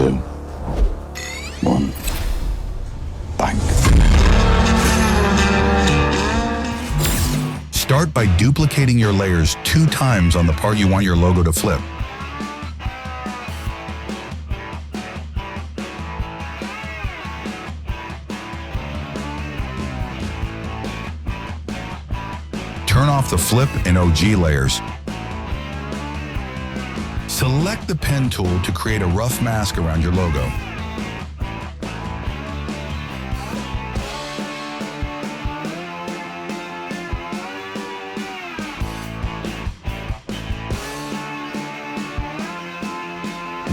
2, 1, bang. Start by duplicating your layers 2 times on the part you want your logo to flip. Turn off the flip and OG layers. Select the pen tool to create a rough mask around your logo.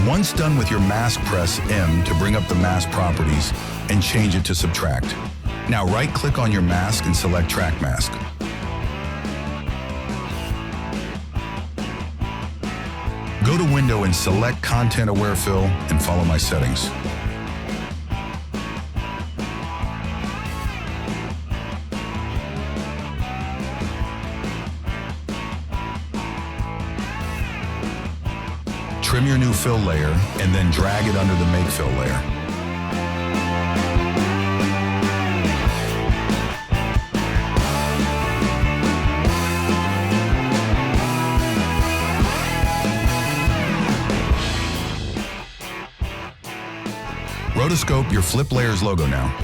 Once done with your mask, press M to bring up the mask properties and change it to subtract. Now right-click on your mask and select Track Mask. Go to Window and select Content Aware Fill and follow my settings. Trim your new fill layer and then drag it under the Make Fill layer. Rotoscope your flip layer's logo now.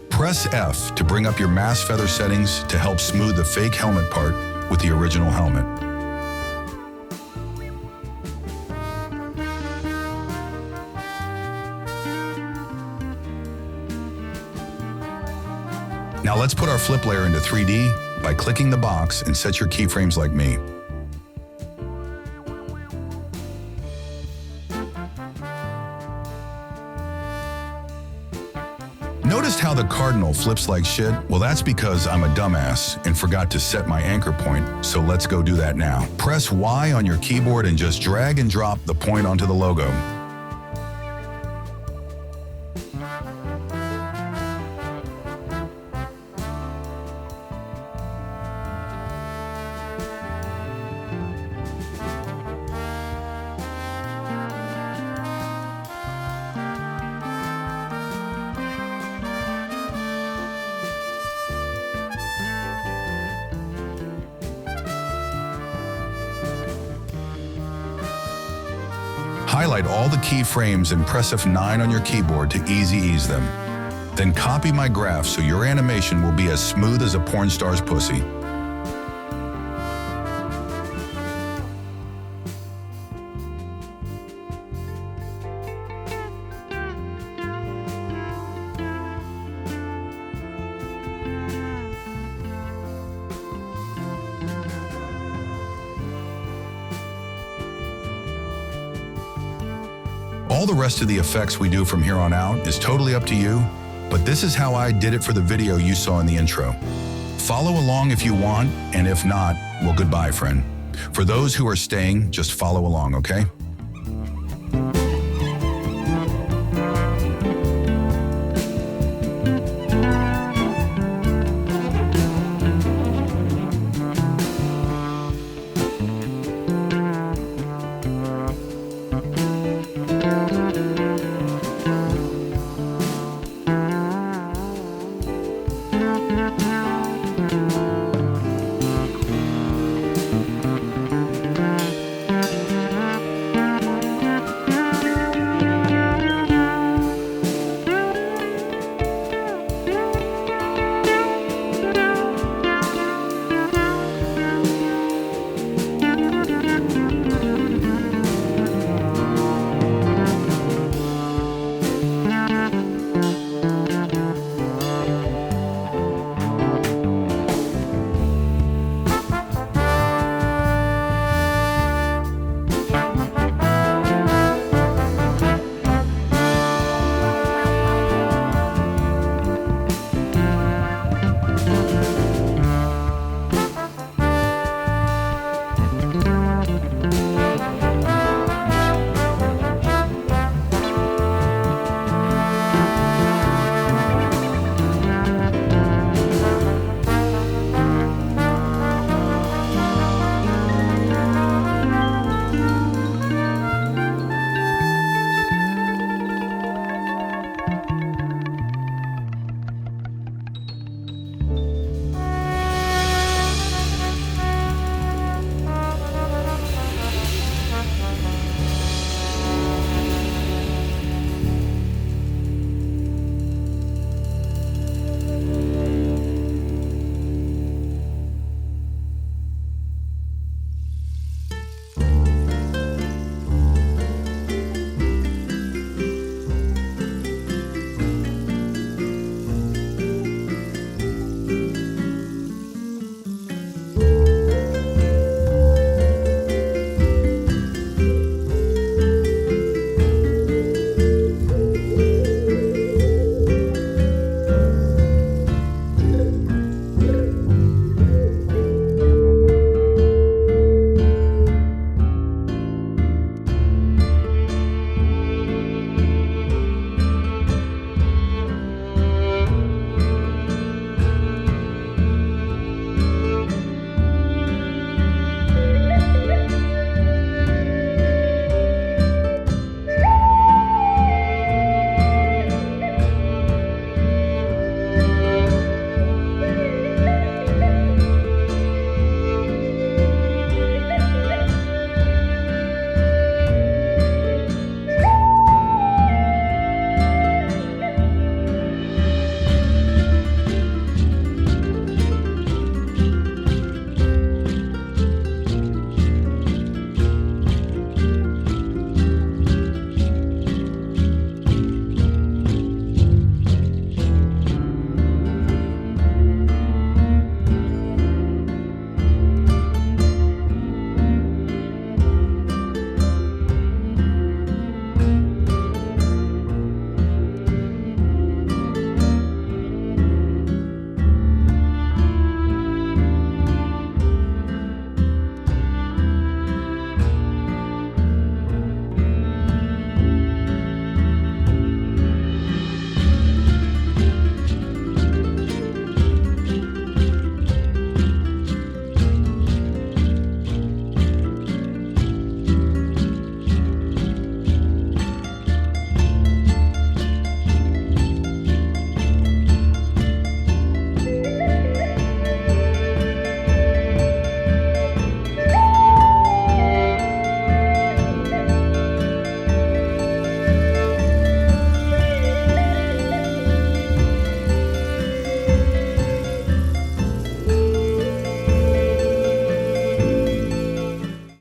Press F to bring up your mask feather settings to help smooth the fake helmet part with the original helmet. Now let's put our flip layer into 3D by clicking the box and set your keyframes like me. Noticed how the cardinal flips like shit? Well, that's because I'm a dumbass and forgot to set my anchor point, so let's go do that now. Press Y on your keyboard and just drag and drop the point onto the logo. Highlight all the keyframes and press F9 on your keyboard to ease them. Then copy my graph so your animation will be as smooth as a porn star's pussy. All the rest of the effects we do from here on out is totally up to you, but this is how I did it for the video you saw in the intro. Follow along if you want, and if not, well, goodbye, friend. For those who are staying, just follow along, okay? you.